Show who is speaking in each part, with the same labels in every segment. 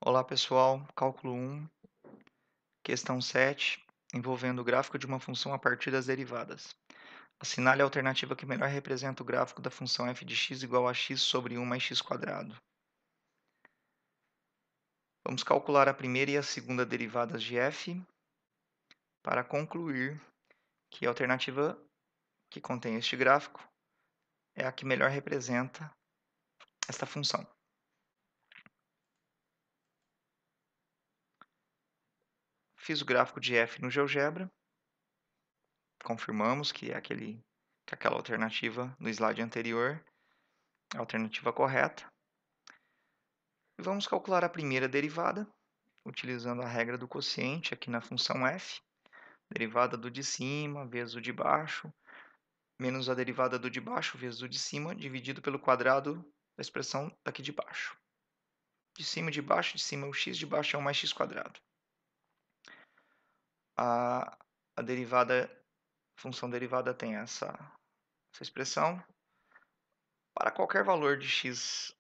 Speaker 1: Olá pessoal, cálculo 1, questão 7, envolvendo o gráfico de uma função a partir das derivadas. Assinale a alternativa que melhor representa o gráfico da função f de x igual a x sobre 1 mais x². Vamos calcular a primeira e a segunda derivadas de f para concluir que a alternativa que contém este gráfico é a que melhor representa esta função. Fiz o gráfico de f no GeoGebra, confirmamos que é aquela alternativa no slide anterior, a alternativa correta. E vamos calcular a primeira derivada, utilizando a regra do quociente aqui na função f. Derivada do de cima vezes o de baixo, menos a derivada do de baixo vezes o de cima, dividido pelo quadrado da expressão daqui de baixo. De cima é o x, de baixo é 1 mais x². A função derivada tem essa expressão. Para qualquer valor de x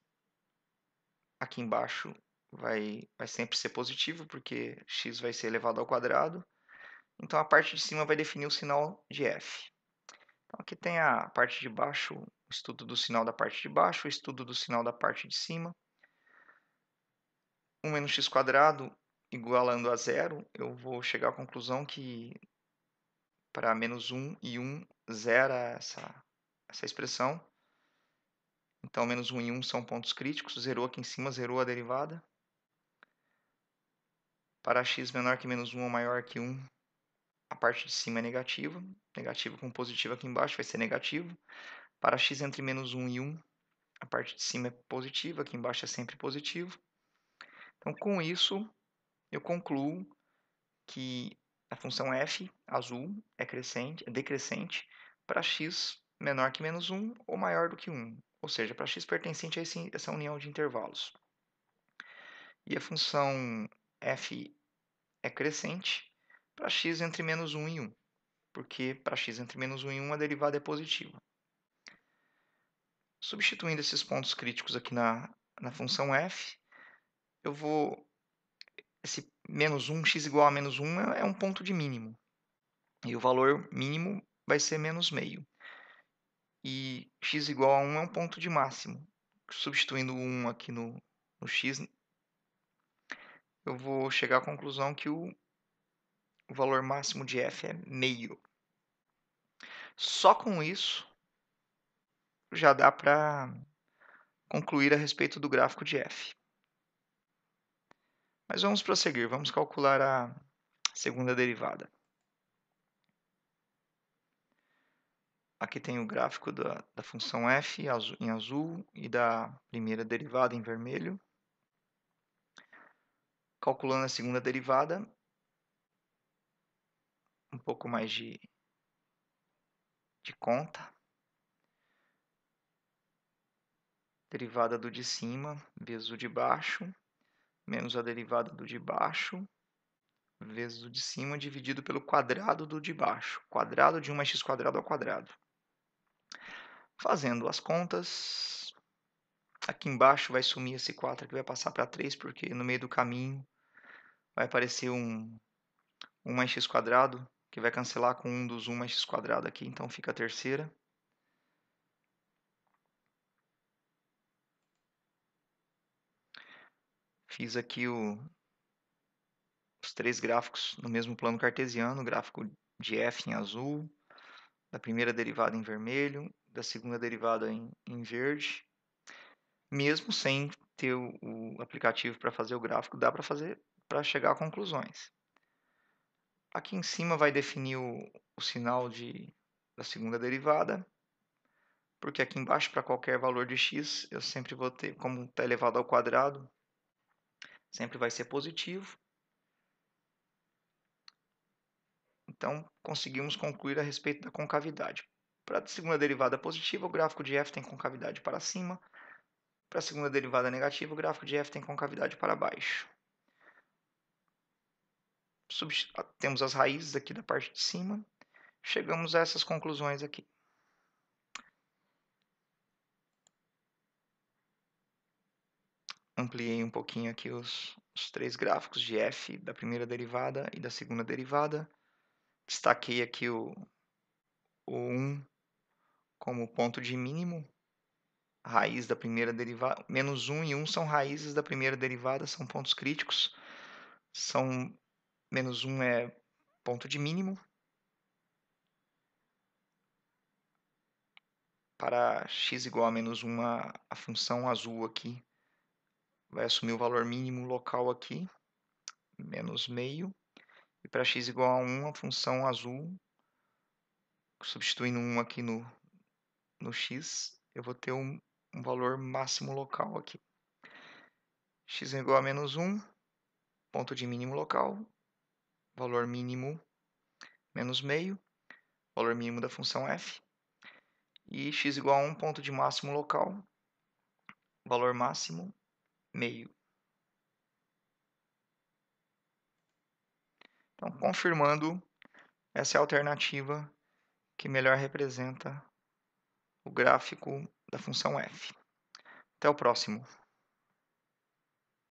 Speaker 1: aqui embaixo vai sempre ser positivo, porque x vai ser elevado ao quadrado. Então, a parte de cima vai definir o sinal de f. Então, aqui tem a parte de baixo, o estudo do sinal da parte de baixo, o estudo do sinal da parte de cima. 1 menos x² igualando a zero, eu vou chegar à conclusão que para menos 1 e 1 zera essa expressão. Então, menos 1 e 1 são pontos críticos, zerou aqui em cima, zerou a derivada. Para x menor que menos 1 ou maior que 1, a parte de cima é negativa. Negativo com positivo aqui embaixo vai ser negativo. Para x entre menos 1 e 1, a parte de cima é positiva, aqui embaixo é sempre positivo. Então, com isso, eu concluo que a função f, azul, é decrescente para x menor que menos 1 ou maior do que 1. Ou seja, para x pertencente a essa união de intervalos. E a função f é crescente para x entre menos 1 e 1. Porque para x entre menos 1 e 1 a derivada é positiva. Substituindo esses pontos críticos aqui na função f, eu vou... Esse menos 1, x igual a menos 1 é um ponto de mínimo. E o valor mínimo vai ser menos meio. E x igual a 1 é um ponto de máximo. Substituindo o 1 aqui no x, eu vou chegar à conclusão que o valor máximo de f é meio. Só com isso, já dá para concluir a respeito do gráfico de f. Mas vamos prosseguir, vamos calcular a segunda derivada. Aqui tem o gráfico da função f em azul e da primeira derivada em vermelho. Calculando a segunda derivada, um pouco mais de conta. Derivada do de cima vezes o de baixo, menos a derivada do de baixo vezes o de cima, dividido pelo quadrado do de baixo. Quadrado de 1 mais x² ao quadrado. Fazendo as contas, aqui embaixo vai sumir esse 4 aqui, vai passar para 3, porque no meio do caminho vai aparecer um 1 mais x², que vai cancelar com um dos 1 mais x² aqui, então fica a terceira. Fiz aqui os três gráficos no mesmo plano cartesiano, o gráfico de f em azul, da primeira derivada em vermelho, da segunda derivada em verde. Mesmo sem ter o aplicativo para fazer o gráfico, dá para fazer para chegar a conclusões. Aqui em cima vai definir o sinal da segunda derivada, porque aqui embaixo, para qualquer valor de x, eu sempre vou ter, como está elevado ao quadrado, sempre vai ser positivo. Então, conseguimos concluir a respeito da concavidade. Para a segunda derivada positiva, o gráfico de f tem concavidade para cima. Para a segunda derivada negativa, o gráfico de f tem concavidade para baixo. Temos as raízes aqui da parte de cima. Chegamos a essas conclusões aqui. ampliei um pouquinho aqui os 3 gráficos de f da primeira derivada e da segunda derivada. Destaquei aqui o 1 como ponto de mínimo, raiz da primeira derivada. Menos 1 e 1 são raízes da primeira derivada, são pontos críticos. Menos 1 é ponto de mínimo. Para x igual a menos 1, a função azul aqui vai assumir o valor mínimo local aqui, menos meio. E para x igual a 1, a função azul, substituindo 1 aqui no x, eu vou ter um valor máximo local aqui. X é igual a menos 1, ponto de mínimo local, valor mínimo menos meio, valor mínimo da função f. E x igual a 1, ponto de máximo local, valor máximo meio. Então, confirmando, essa é a alternativa que melhor representa o gráfico da função f. Até o próximo.